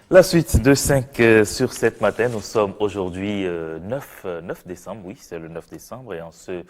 La suite de 5 sur 7 matin, nous sommes aujourd'hui 9 décembre, oui, c'est le 9 décembre, et en ce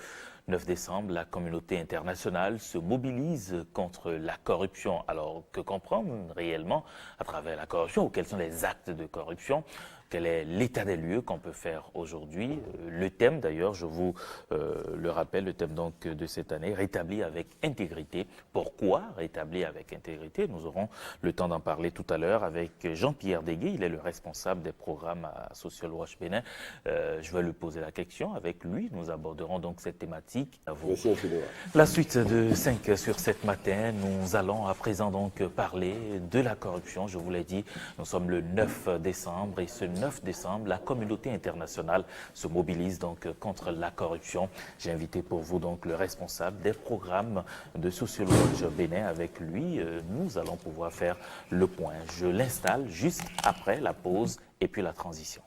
9 décembre, la communauté internationale se mobilise contre la corruption. Alors, que comprendre réellement à travers la corruption, ou quels sont les actes de corruption? Quel est l'état des lieux qu'on peut faire aujourd'hui? Le thème, d'ailleurs, je vous le rappelle, le thème donc de cette année, rétabli avec intégrité. Pourquoi rétabli avec intégrité? Nous aurons le temps d'en parler tout à l'heure avec Jean-Pierre Deguet. Il est le responsable des programmes à Social Watch Bénin. Je vais lui poser la question. Avec lui, nous aborderons donc cette thématique. À vous. Merci infiniment. La suite de 5 sur 7 matin, nous allons à présent donc parler de la corruption. Je vous l'ai dit, nous sommes le 9 décembre et ce 9 décembre, la communauté internationale se mobilise donc contre la corruption. J'ai invité pour vous donc le responsable des programmes de Social Watch Bénin. Avec lui, nous allons pouvoir faire le point. Je l'installe juste après la pause et puis la transition.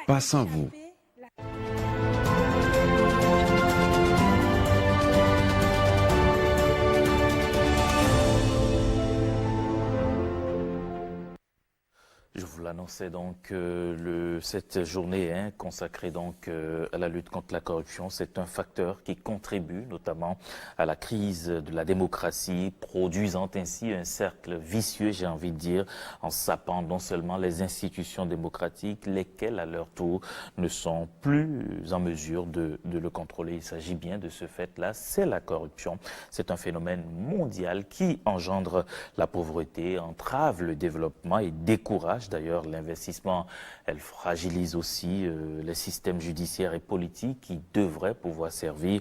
Pas sans vous. Je vous l'annonçais donc, cette journée consacrée donc à la lutte contre la corruption, c'est un facteur qui contribue notamment à la crise de la démocratie, produisant ainsi un cercle vicieux, j'ai envie de dire, en sapant non seulement les institutions démocratiques, lesquelles à leur tour ne sont plus en mesure de le contrôler. Il s'agit bien de ce fait-là, c'est la corruption. C'est un phénomène mondial qui engendre la pauvreté, entrave le développement et décourage d'ailleurs l'investissement. Elle fragilise aussi les systèmes judiciaires et politiques qui devraient pouvoir servir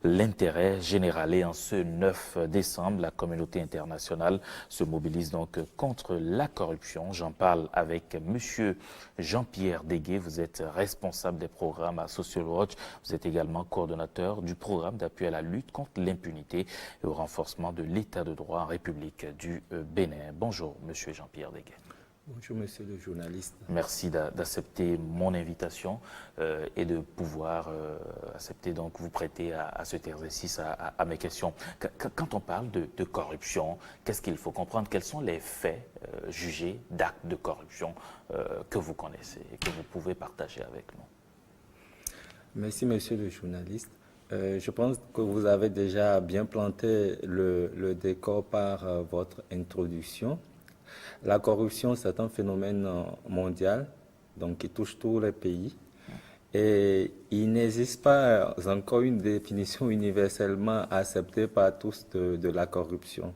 l'intérêt général. Et en ce 9 décembre, la communauté internationale se mobilise donc contre la corruption. J'en parle avec monsieur Jean-Pierre Deguet. Vous êtes responsable des programmes à Social Watch. Vous êtes également coordonnateur du programme d'appui à la lutte contre l'impunité et au renforcement de l'état de droit en République du Bénin. Bonjour, monsieur Jean-Pierre Deguet. Bonjour, monsieur le journaliste. Merci d'accepter mon invitation et de pouvoir accepter donc vous prêter à cet exercice, à mes questions. Quand on parle de corruption, qu'est-ce qu'il faut comprendre? Quels sont les faits jugés d'actes de corruption que vous connaissez et que vous pouvez partager avec nous? Merci, monsieur le journaliste. Je pense que vous avez déjà bien planté le décor par votre introduction. La corruption, c'est un phénomène mondial, donc qui touche tous les pays. Et il n'existe pas encore une définition universellement acceptée par tous de la corruption.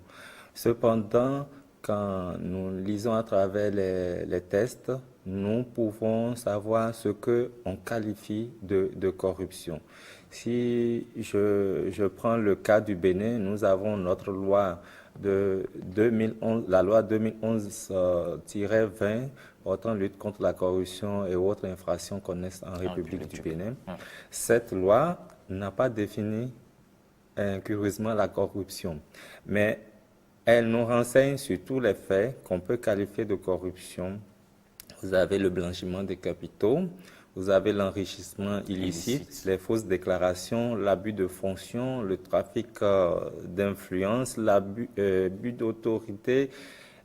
Cependant, quand nous lisons à travers les tests, nous pouvons savoir ce qu'on qualifie de corruption. Si je prends le cas du Bénin, nous avons notre loi de 2011, la loi 2011-20 portant lutte contre la corruption et autres infractions connues en République du Bénin. Cette loi n'a pas défini curieusement la corruption, mais elle nous renseigne sur tous les faits qu'on peut qualifier de corruption. Vous avez le blanchiment des capitaux, vous avez l'enrichissement illicite, les fausses déclarations, l'abus de fonction, le trafic d'influence, l'abus d'autorité,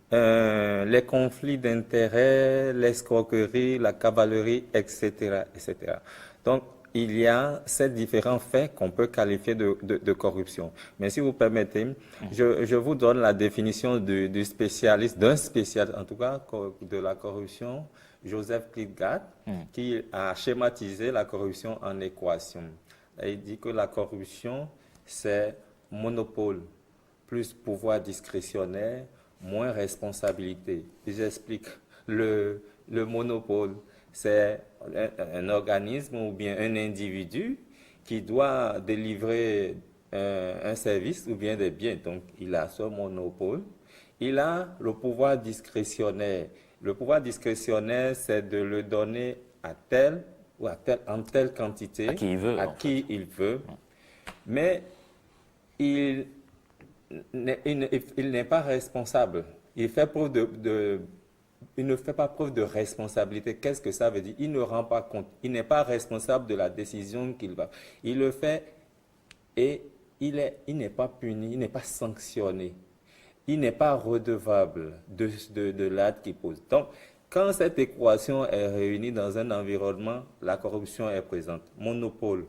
les conflits d'intérêts, l'escroquerie, la cavalerie, etc., etc. Donc, il y a ces différents faits qu'on peut qualifier de corruption. Mais si vous permettez, je vous donne la définition du spécialiste, d'un spécialiste en tout cas, de la corruption, Joseph Klitgard, qui a schématisé la corruption en équation. Et il dit que la corruption, c'est monopole, plus pouvoir discrétionnaire, moins responsabilité. J'explique. Le monopole, c'est un organisme ou bien un individu qui doit délivrer un service ou bien des biens. Donc, il a ce monopole. Il a le pouvoir discrétionnaire. Le pouvoir discrétionnaire, c'est de le donner à tel ou à tel, en telle quantité, À qui il veut. il veut. Mais il n'est pas responsable. Il fait preuve il ne fait pas preuve de responsabilité. Qu'est-ce que ça veut dire? Il ne rend pas compte. Il n'est pas responsable de la décision qu'il va. Il le fait et il n'est pas puni, il n'est pas sanctionné. il n'est pas redevable de l'acte qu'il pose. Donc, quand cette équation est réunie dans un environnement, la corruption est présente. Monopole,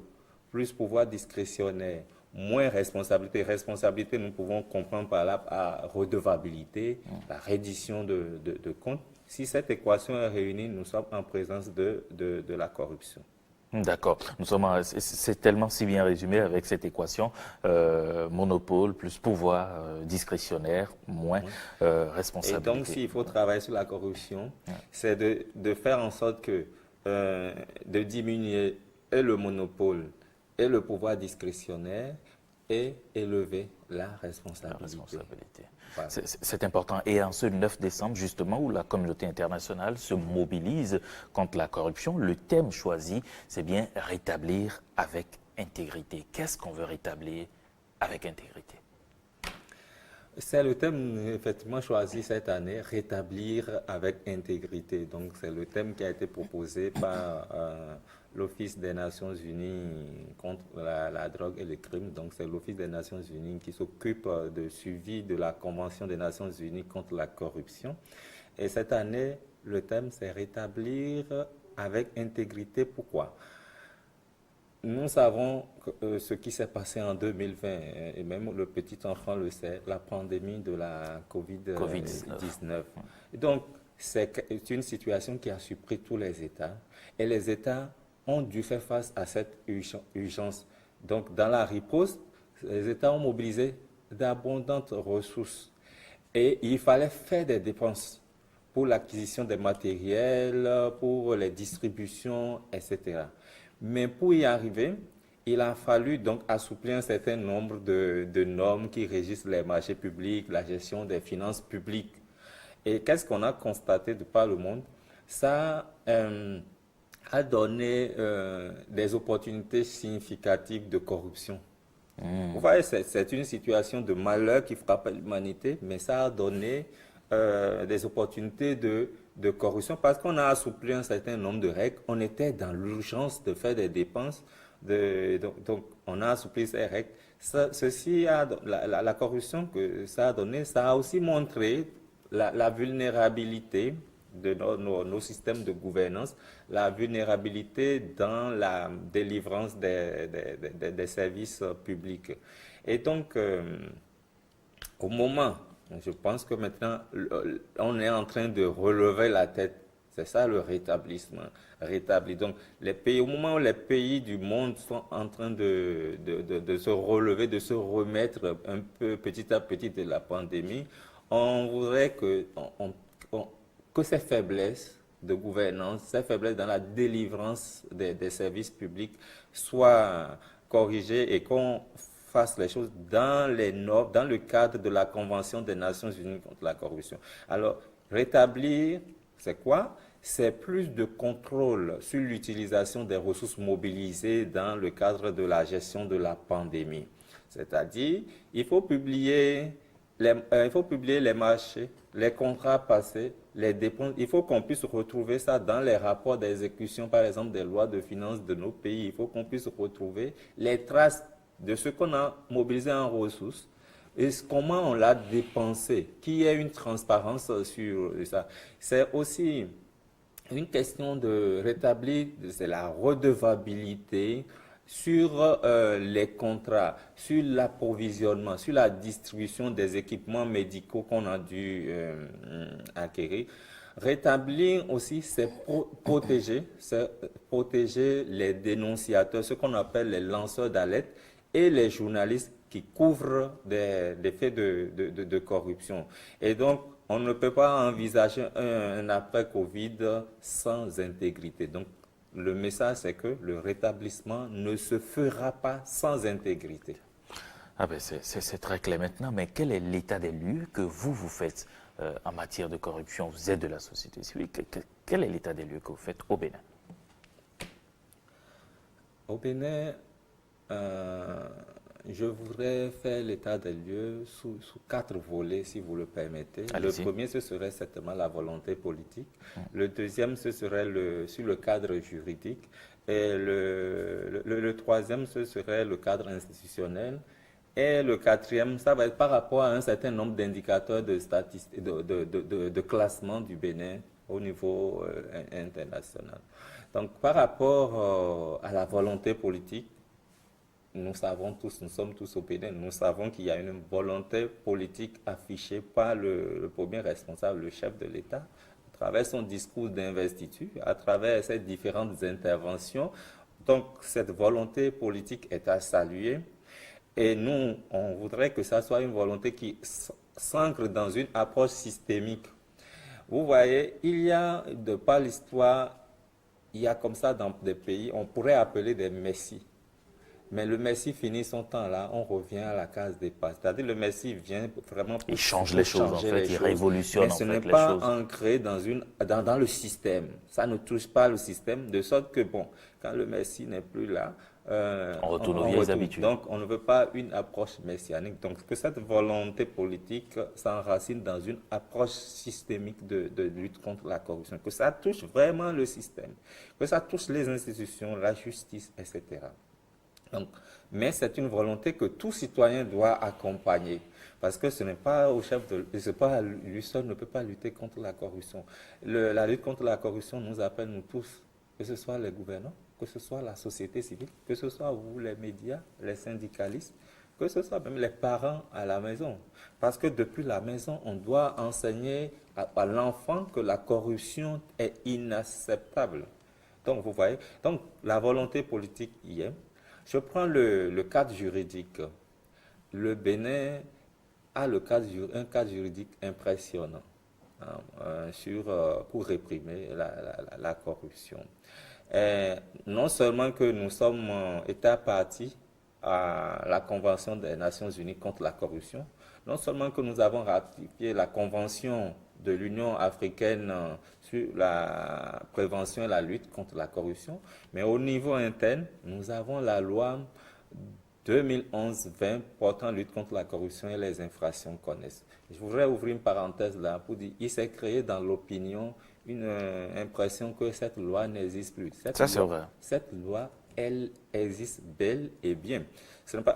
plus pouvoir discrétionnaire, moins responsabilité. Responsabilité, nous pouvons comprendre par là à redevabilité, la reddition de comptes. Si cette équation est réunie, nous sommes en présence de la corruption. D'accord. C'est tellement si bien résumé avec cette équation, monopole plus pouvoir discrétionnaire, moins Et responsabilité. donc, s'il faut travailler sur la corruption, c'est de faire en sorte que, de diminuer et le monopole et le pouvoir discrétionnaire et élever la responsabilité. Voilà. C'est important. Et en ce 9 décembre, justement, où la communauté internationale se mobilise contre la corruption, le thème choisi, c'est bien rétablir avec intégrité. Qu'est-ce qu'on veut rétablir avec intégrité? C'est le thème effectivement choisi cette année, rétablir avec intégrité. Donc c'est le thème qui a été proposé par l'Office des Nations Unies contre la drogue et le crime. Donc c'est l'Office des Nations Unies qui s'occupe de suivi de la Convention des Nations Unies contre la corruption. Et cette année, le thème c'est rétablir avec intégrité. Pourquoi? Nous savons ce qui s'est passé en 2020, et même le petit enfant le sait, la pandémie de la COVID-19. Donc, c'est une situation qui a surpris tous les États, et les États ont dû faire face à cette urgence. Donc, dans la riposte, les États ont mobilisé d'abondantes ressources, et il fallait faire des dépenses pour l'acquisition des matériels, pour les distributions, etc. Mais pour y arriver, il a fallu donc assouplir un certain nombre de normes qui régissent les marchés publics, la gestion des finances publiques. Et qu'est-ce qu'on a constaté de par le monde? Ça a donné des opportunités significatives de corruption. Vous voyez, c'est une situation de malheur qui frappe l'humanité, mais ça a donné des opportunités de corruption parce qu'on a assoupli un certain nombre de règles. On était dans l'urgence de faire des dépenses. Donc, on a assoupli ces règles. La corruption que ça a donné, ça a aussi montré la vulnérabilité de nos systèmes de gouvernance, la vulnérabilité dans la délivrance des services publics. Et donc, au moment, je pense que maintenant, on est en train de relever la tête. C'est ça le rétablissement. Rétabli. Donc, au moment où les pays du monde sont en train de se relever, de se remettre un peu petit à petit de la pandémie, on voudrait que ces faiblesses de gouvernance, ces faiblesses dans la délivrance des services publics soient corrigées et qu'on fasse les choses dans les normes, dans le cadre de la Convention des Nations Unies contre la corruption. Alors, rétablir, c'est quoi? C'est plus de contrôle sur l'utilisation des ressources mobilisées dans le cadre de la gestion de la pandémie. C'est-à-dire, il faut publier les marchés, les contrats passés, les dépenses. Il faut qu'on puisse retrouver ça dans les rapports d'exécution, par exemple, des lois de finances de nos pays. Il faut qu'on puisse retrouver les traces de ce qu'on a mobilisé en ressources et comment on l'a dépensé, qu'il y ait une transparence sur ça. C'est aussi une question de rétablir, c'est la redevabilité sur les contrats, sur l'approvisionnement, sur la distribution des équipements médicaux qu'on a dû acquérir. Rétablir aussi, c'est protéger les dénonciateurs, ce qu'on appelle les lanceurs d'alerte, et les journalistes qui couvrent des faits de corruption. Et donc, on ne peut pas envisager un après-Covid sans intégrité. Donc, le message, c'est que le rétablissement ne se fera pas sans intégrité. Ah ben c'est très clair maintenant, mais quel est l'état des lieux que vous faites en matière de corruption? Vous êtes de la société civile. Quel est l'état des lieux que vous faites au Bénin? Au Bénin, je voudrais faire l'état des lieux sous 4 volets, si vous le permettez. Le premier, ce serait certainement la volonté politique. Le deuxième, ce serait sur le cadre juridique. Et le troisième, ce serait le cadre institutionnel. Et le quatrième, ça va être par rapport à un certain nombre d'indicateurs de classement du Bénin au niveau international. Donc, par rapport à la volonté politique, nous savons tous, nous sommes tous au Bénin, nous savons qu'il y a une volonté politique affichée par le premier responsable, le chef de l'État, à travers son discours d'investiture, à travers ses différentes interventions. Donc, cette volonté politique est à saluer. Et nous, on voudrait que ça soit une volonté qui s'ancre dans une approche systémique. Vous voyez, il y a, de par l'histoire, il y a comme ça dans des pays, on pourrait appeler des messies. Mais le Messie finit son temps là, on revient à la case des pas. C'est-à-dire le Messie vient vraiment pour il change les choses en fait, il révolutionne en fait les choses. Mais ce n'est pas ancré dans le système. Ça ne touche pas le système, de sorte que bon, quand le Messie n'est plus là, on retourne aux vieilles habitudes. Donc on ne veut pas une approche messianique. Donc que cette volonté politique s'enracine dans une approche systémique de lutte contre la corruption. Que ça touche vraiment le système. Que ça touche les institutions, la justice, etc. Donc, mais c'est une volonté que tout citoyen doit accompagner. Parce que ce n'est pas au chef de... lui seul ne peut pas lutter contre la corruption. La lutte contre la corruption nous appelle, nous tous, que ce soit les gouvernants, que ce soit la société civile, que ce soit vous, les médias, les syndicalistes, que ce soit même les parents à la maison. Parce que depuis la maison, on doit enseigner à l'enfant que la corruption est inacceptable. Donc, vous voyez, donc la volonté politique y est. Je prends le cadre juridique. Le Bénin a un cadre juridique impressionnant pour réprimer la corruption. Et non seulement que nous sommes État partie à la Convention des Nations Unies contre la corruption, non seulement que nous avons ratifié la Convention de l'Union africaine sur la prévention et la lutte contre la corruption, mais au niveau interne, nous avons la loi 2011-20 portant lutte contre la corruption et les infractions connexes. Je voudrais ouvrir une parenthèse là pour dire qu'il s'est créé dans l'opinion une impression que cette loi n'existe plus. Ça, c'est vrai. Cette loi, elle existe bel et bien.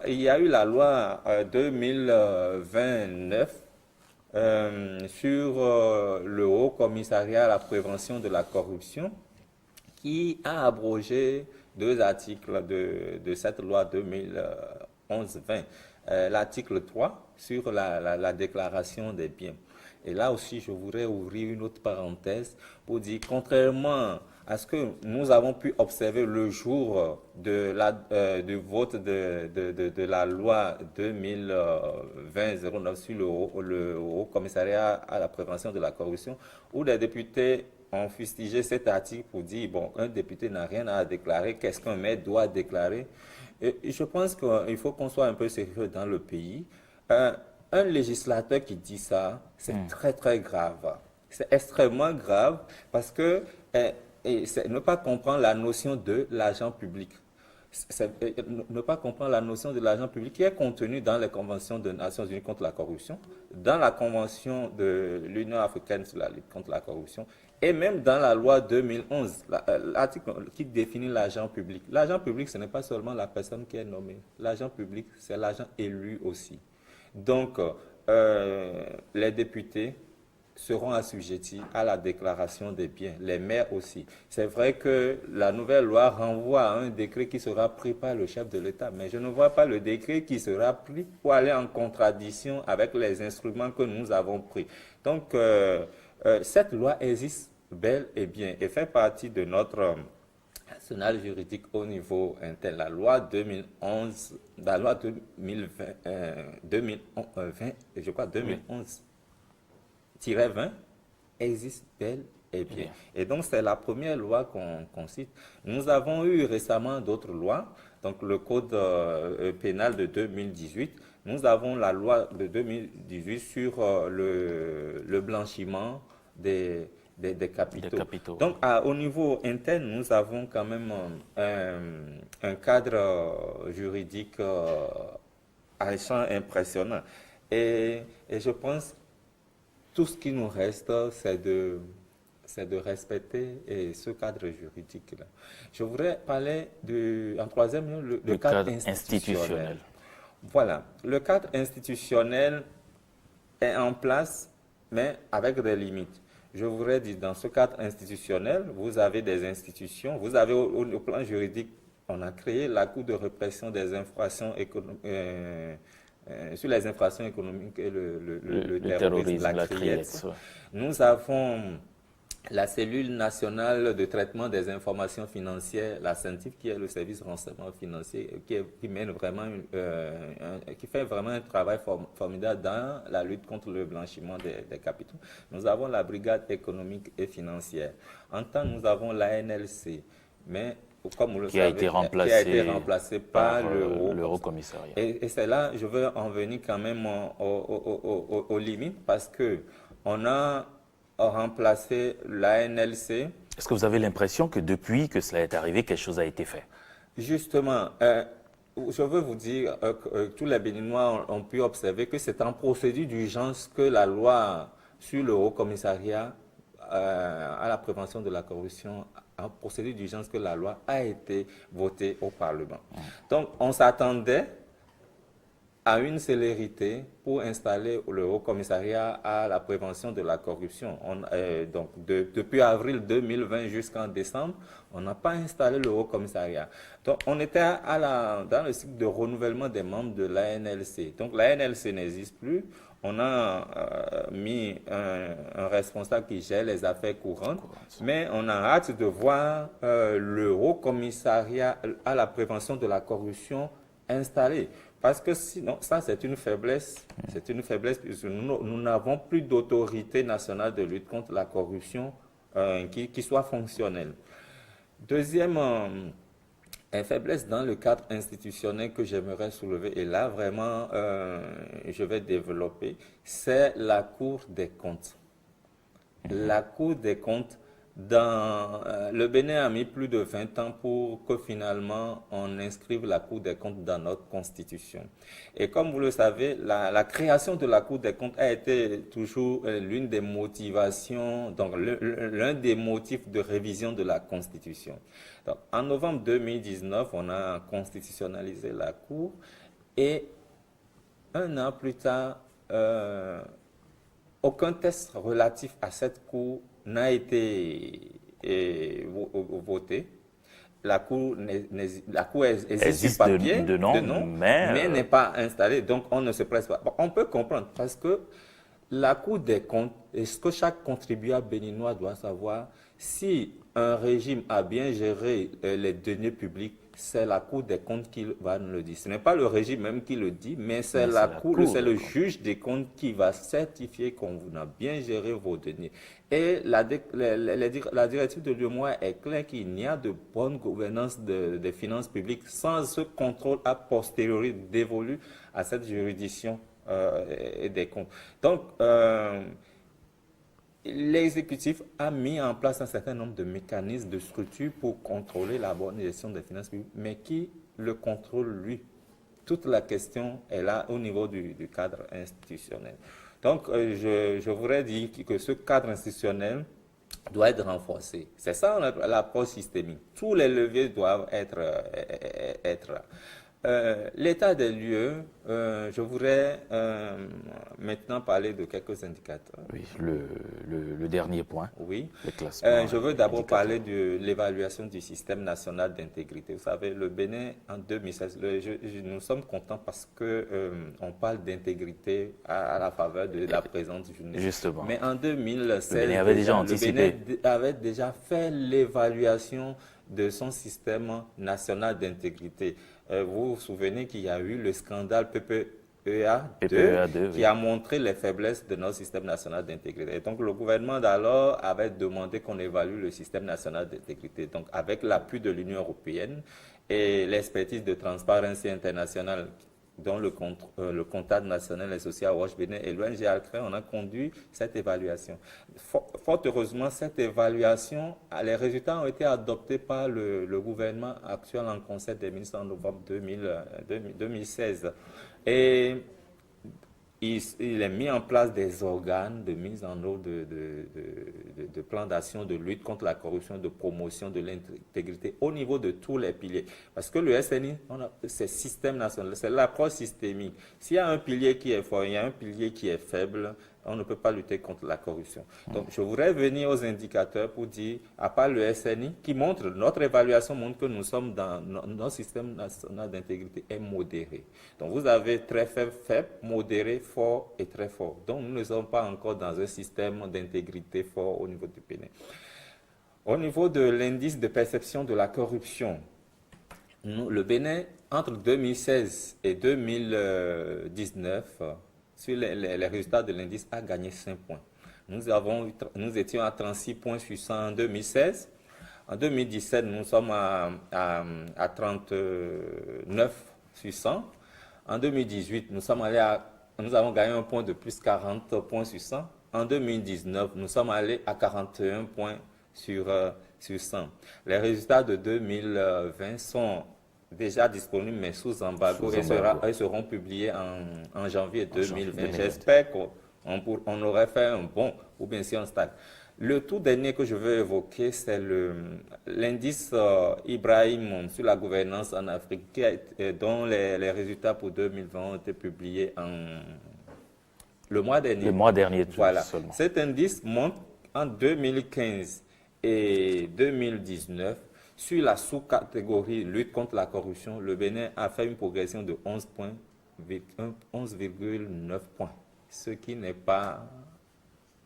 Il y a eu la loi 2029 sur le Haut Commissariat à la prévention de la corruption qui a abrogé 2 articles de cette loi 2011-20. L'article 3 sur la déclaration des biens. Et là aussi, je voudrais ouvrir une autre parenthèse pour dire, contrairement à ce que nous avons pu observer le jour du vote de la loi 2020-09 sur le Haut Commissariat à la prévention de la corruption, où les députés ont fustigé cet article pour dire, bon, un député n'a rien à déclarer, qu'est-ce qu'un maire doit déclarer? Et je pense qu'il faut qu'on soit un peu sérieux dans le pays. Un législateur qui dit ça, c'est très très grave. C'est extrêmement grave parce que c'est ne pas comprendre la notion de l'agent public. Ne pas comprendre la notion de l'agent public qui est contenue dans les conventions des Nations Unies contre la corruption, dans la convention de l'Union africaine sur la lutte contre la corruption et même dans la loi 2011, l'article qui définit l'agent public. L'agent public, ce n'est pas seulement la personne qui est nommée. L'agent public, c'est l'agent élu aussi. Donc, les députés seront assujettis à la déclaration des biens, les maires aussi. C'est vrai que la nouvelle loi renvoie à un décret qui sera pris par le chef de l'État, mais je ne vois pas le décret qui sera pris pour aller en contradiction avec les instruments que nous avons pris. Donc, cette loi existe bel et bien et fait partie de notre arsenal juridique au niveau interne. La loi 2011, la loi 2020, 2020, je crois 2011-20 existe bel et bien. Et donc, c'est la première loi qu'on cite. Nous avons eu récemment d'autres lois, donc le code pénal de 2018. Nous avons la loi de 2018 sur le blanchiment des capitaux. Donc, au niveau interne, nous avons quand même un cadre juridique impressionnant. Et je pense tout ce qui nous reste, c'est de respecter ce cadre juridique-là. Je voudrais parler en troisième lieu, le cadre institutionnel. Voilà, le cadre institutionnel est en place, mais avec des limites. Je voudrais dire, dans ce cadre institutionnel, vous avez des institutions, vous avez au plan juridique, on a créé la Cour de répression des infractions économiques, sur les infractions économiques et le Le terrorisme, terrorisme, la la CRIEX. criette. Ouais. Nous avons la cellule nationale de traitement des informations financières, la CENTIF, qui est le service renseignement financier, qui mène vraiment qui fait vraiment un travail formidable dans la lutte contre le blanchiment des capitaux. Nous avons la brigade économique et financière. En temps, nous avons l'ANLC, mais comme vous le Qui a savez, été qui a été remplacé remplacé par par le haut. l'Eurocommissariat. Et c'est là, je veux en venir quand même aux limites parce que on a remplacé l'ANLC. Est-ce que vous avez l'impression que depuis que cela est arrivé, quelque chose a été fait? Justement, je veux vous dire que tous les Béninois ont pu observer que c'est en procédure d'urgence que la loi sur le Haut Commissariat à la prévention de la corruption, en procédure d'urgence que la loi a été votée au Parlement. Donc, on s'attendait à une célérité pour installer le Haut Commissariat à la prévention de la corruption. Donc, depuis avril 2020 jusqu'en décembre, on n'a pas installé le Haut Commissariat. Donc, on était dans le cycle de renouvellement des membres de l'ANLC. Donc, l'ANLC n'existe plus. On a mis un responsable qui gère les affaires courantes, mais on a hâte de voir le Haut Commissariat à la prévention de la corruption installé. Parce que sinon, ça c'est une faiblesse. C'est une faiblesse puisque nous n'avons plus d'autorité nationale de lutte contre la corruption qui soit fonctionnelle. Deuxième faiblesse dans le cadre institutionnel que j'aimerais soulever, et là vraiment je vais développer, c'est la Cour des comptes. La Cour des comptes, le Bénin a mis plus de 20 ans pour que finalement on inscrive la Cour des comptes dans notre constitution. Et comme vous le savez, la création de la Cour des comptes a été toujours l'une des motivations, donc l'un des motifs de révision de la constitution. Donc, en novembre 2019, on a constitutionnalisé la Cour et un an plus tard, aucun test relatif à cette Cour n'a été voté. La Cour existe sur papier, de nom, mais n'est pas installée, donc on ne se presse pas. Bon, on peut comprendre, parce que la Cour des comptes, et ce que chaque contribuable béninois doit savoir, si un régime a bien géré les deniers publics, c'est la Cour des comptes qui va nous le dire. Ce n'est pas le régime même qui le dit, mais c'est la Cour, c'est le juge des comptes qui va certifier qu'on a bien géré vos deniers. Et la directive de l'UEMOA est claire qu'il n'y a de bonne gouvernance des finances publiques sans ce contrôle a posteriori dévolu à cette juridiction et des comptes. Donc, l'exécutif a mis en place un certain nombre de mécanismes, de structures pour contrôler la bonne gestion des finances publiques, mais qui le contrôle lui? Toute la question est là au niveau du cadre institutionnel. Donc, je voudrais dire que ce cadre institutionnel doit être renforcé. C'est ça l'approche systémique. Tous les leviers doivent être là. L'état des lieux, je voudrais maintenant parler de quelques indicateurs. Oui, le dernier point. Oui. Le classement. Je veux d'abord parler de l'évaluation du système national d'intégrité. Vous savez, le Bénin, en 2016, nous sommes contents parce que on parle d'intégrité à la faveur de la présente journée. Justement. Mais en 2016, le Bénin avait déjà anticipé. Le Bénin avait déjà fait l'évaluation de son système national d'intégrité. Vous vous souvenez qu'il y a eu le scandale PPEA2 qui a montré les faiblesses de notre système national d'intégrité. Et donc le gouvernement d'alors avait demandé qu'on évalue le système national d'intégrité. Donc avec l'appui de l'Union européenne et l'expertise de Transparency International dont le comptable national et social Roche Bénin et l'ONG Alcré, on a conduit cette évaluation. Fort heureusement, cette évaluation, les résultats ont été adoptés par le gouvernement actuel en Conseil des ministres en novembre 2016. Et il est mis en place des organes de mise en œuvre de plan d'action de lutte contre la corruption, de promotion de l'intégrité au niveau de tous les piliers. Parce que le SNI, c'est système national, c'est l'approche systémique. S'il y a un pilier qui est fort, il y a un pilier qui est faible, on ne peut pas lutter contre la corruption. Donc, je voudrais venir aux indicateurs pour dire, à part le SNI, qui montre, notre évaluation montre que nous sommes dans notre système national d'intégrité est modéré. Donc, vous avez très faible, faible, modéré, fort et très fort. Donc, nous ne sommes pas encore dans un système d'intégrité fort au niveau du Bénin. Au niveau de l'indice de perception de la corruption, le Bénin, entre 2016 et 2019, sur les résultats de l'indice, a gagné 5 points. Nous étions à 36 points sur 100 en 2016. En 2017, nous sommes à 39 sur 100. En 2018, nous avons gagné un point de plus 40 points sur 100. En 2019, nous sommes allés à 41 points sur 100. Les résultats de 2020 sont déjà disponibles, mais sous embargo, et seront publiés en janvier 2020. J'espère qu'on aurait fait un bon, ou bien si on stagne. Le tout dernier que je veux évoquer, c'est l'indice Ibrahim sur la gouvernance en Afrique, dont les résultats pour 2020 ont été publiés le mois dernier. Le mois dernier, voilà. Seulement. Cet indice montre en 2015 et 2019, sur la sous-catégorie lutte contre la corruption, le Bénin a fait une progression de 11,9 points, ce qui n'est pas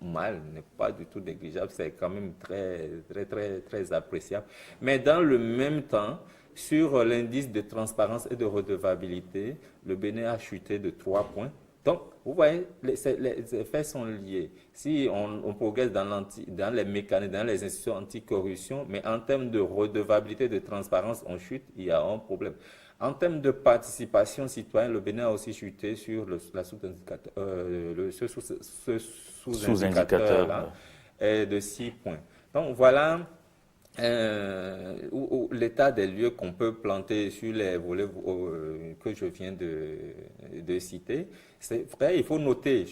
mal, n'est pas du tout négligeable, c'est quand même très appréciable. Mais dans le même temps, sur l'indice de transparence et de redevabilité, le Bénin a chuté de 3 points. Donc, vous voyez, les effets sont liés. Si on progresse dans les mécanismes, dans les institutions anticorruption, mais en termes de redevabilité, de transparence, on chute, il y a un problème. En termes de participation citoyenne, le Bénin a aussi chuté sur ce sous-indicateur de 6 points. Donc, voilà l'état des lieux qu'on peut planter sur les volets que je viens de citer. C'est vrai, il faut noter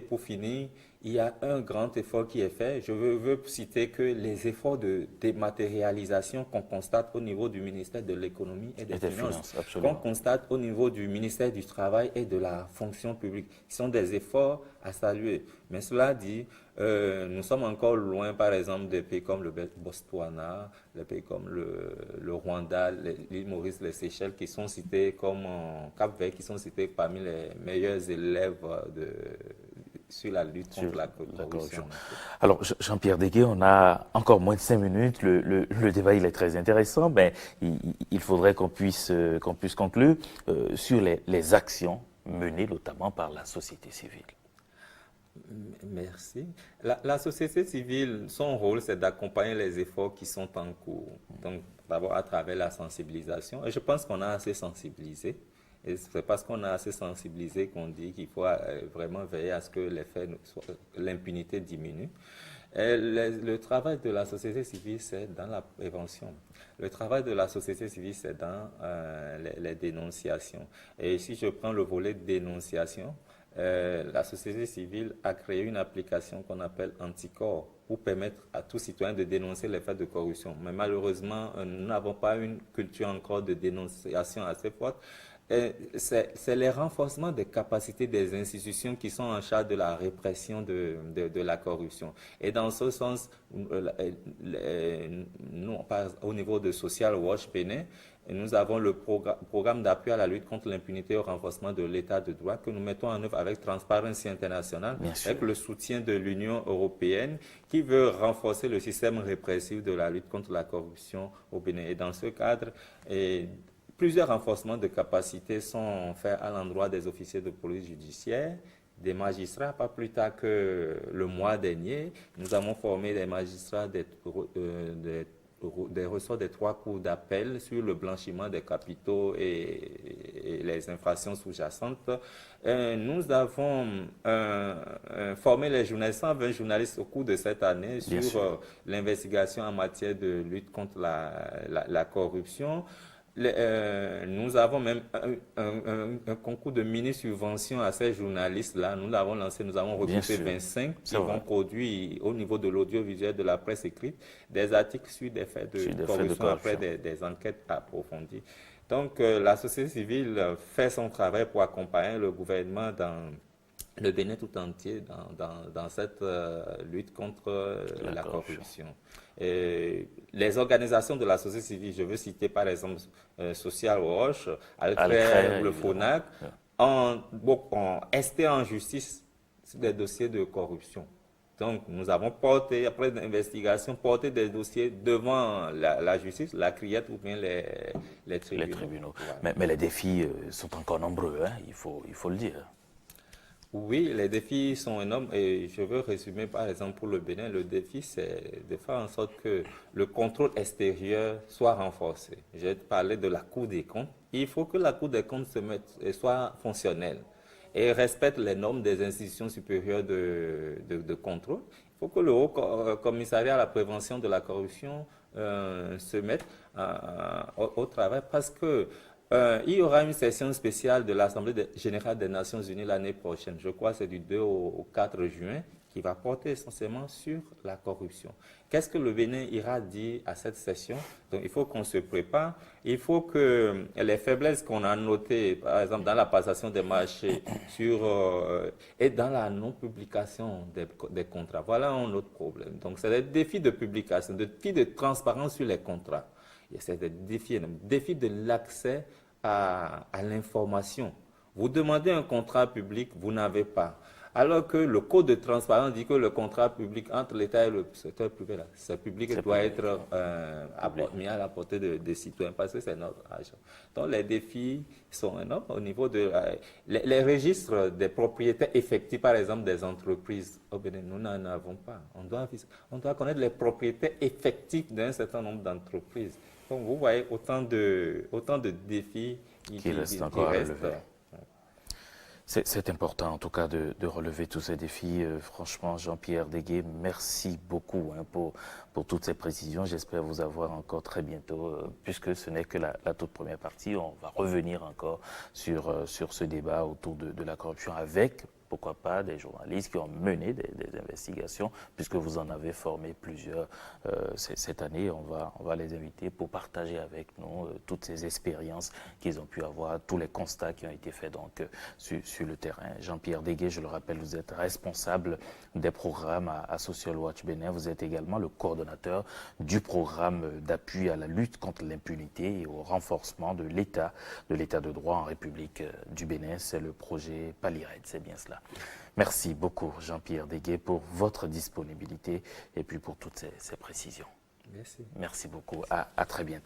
pour finir, il y a un grand effort qui est fait. Je veux citer que les efforts de dématérialisation qu'on constate au niveau du ministère de l'économie et des finances, qu'on constate au niveau du ministère du travail et de la fonction publique, sont des efforts à saluer. Mais cela dit, nous sommes encore loin, par exemple, des pays comme le Botswana, des pays comme le Rwanda, l'île Maurice, les Seychelles, qui sont cités comme Cap-Vert, qui sont cités parmi les meilleurs élèves sur la lutte contre la corruption. Alors, Jean-Pierre Deguet, on a encore moins de 5 minutes. Le débat, il est très intéressant, mais il faudrait qu'on puisse conclure sur les actions menées notamment par la société civile. Merci. La société civile, son rôle, c'est d'accompagner les efforts qui sont en cours. Donc, d'abord à travers la sensibilisation. Et je pense qu'on a assez sensibilisé. Et c'est parce qu'on a assez sensibilisé qu'on dit qu'il faut vraiment veiller à ce que l'impunité diminue. Et le travail de la société civile, c'est dans la prévention. Le travail de la société civile, c'est dans les dénonciations. Et si je prends le volet de dénonciation, la société civile a créé une application qu'on appelle Anticorps pour permettre à tout citoyen de dénoncer les faits de corruption. Mais malheureusement, nous n'avons pas une culture encore de dénonciation assez forte. C'est le renforcement des capacités des institutions qui sont en charge de la répression de la corruption. Et dans ce sens, nous, au niveau de Social Watch Bénin, nous avons le programme d'appui à la lutte contre l'impunité et au renforcement de l'état de droit que nous mettons en œuvre avec Transparency International, avec le soutien de l'Union européenne qui veut renforcer le système répressif de la lutte contre la corruption au Bénin. Et dans ce cadre, plusieurs renforcements de capacités sont faits à l'endroit des officiers de police judiciaire, des magistrats. Pas plus tard que le mois dernier, nous avons formé des magistrats des ressorts des 3 cours d'appel sur le blanchiment des capitaux et les infractions sous-jacentes. Nous avons formé les journalistes, 120 journalistes au cours de cette année sur l'investigation en matière de lutte contre la corruption. nous avons même un concours de mini-subvention à ces journalistes-là. Nous l'avons lancé, nous avons recruté 25 qui vont produire au niveau de l'audiovisuel, de la presse écrite, des articles sur des faits de corruption après des enquêtes approfondies. Donc, la société civile fait son travail pour accompagner le gouvernement dans le Bénin tout entier dans cette lutte contre la corruption. Et les organisations de la société civile, je veux citer par exemple Social Watch, Alcrè, le FONAC, ont esté en justice sur des dossiers de corruption. Donc, nous avons porté, après l'investigation, porté des dossiers devant la justice, la criette ou bien les tribunaux. Voilà. Mais les défis sont encore nombreux, hein, il faut le dire. Oui, les défis sont énormes et je veux résumer par exemple pour le Bénin, le défi c'est de faire en sorte que le contrôle extérieur soit renforcé. J'ai parlé de la Cour des comptes. Il faut que la Cour des comptes soit fonctionnelle et respecte les normes des institutions supérieures de contrôle. Il faut que le Haut Commissariat à la prévention de la corruption se mette au travail parce que il y aura une session spéciale de l'Assemblée générale des Nations Unies l'année prochaine. Je crois que c'est du 2 au 4 juin qui va porter essentiellement sur la corruption. Qu'est-ce que le Bénin ira dire à cette session? Donc il faut qu'on se prépare. Il faut que les faiblesses qu'on a notées, par exemple dans la passation des marchés et dans la non-publication des contrats, voilà un autre problème. Donc c'est des défis de publication, des défis de transparence sur les contrats. C'est des défis de l'accès à l'information. Vous demandez un contrat public, vous n'avez pas. Alors que le code de transparence dit que le contrat public entre l'État et le secteur privé, ce public doit être mis à la portée des citoyens parce que c'est notre argent. Donc les défis sont énormes au niveau de les registres des propriétaires effectifs, par exemple des entreprises. Au Bénin, nous n'en avons pas. On doit connaître les propriétaires effectifs d'un certain nombre d'entreprises. Donc vous voyez autant de défis qui restent encore à relever. C'est important en tout cas de relever tous ces défis. Franchement, Jean-Pierre Degué, merci beaucoup pour toutes ces précisions. J'espère vous avoir encore très bientôt, puisque ce n'est que la toute première partie. On va revenir encore sur ce débat autour de la corruption avec, pourquoi pas, des journalistes qui ont mené des investigations, puisque vous en avez formé plusieurs cette année. On va les inviter pour partager avec nous toutes ces expériences qu'ils ont pu avoir, tous les constats qui ont été faits donc sur le terrain. Jean-Pierre Degué, je le rappelle, vous êtes responsable des programmes à Social Watch Bénin. Vous êtes également le coordonnateur du programme d'appui à la lutte contre l'impunité et au renforcement de l'État de droit en République du Bénin. C'est le projet Palired, c'est bien cela. Merci beaucoup Jean-Pierre Degué pour votre disponibilité et puis pour toutes ces précisions. Merci. Merci beaucoup. À très bientôt.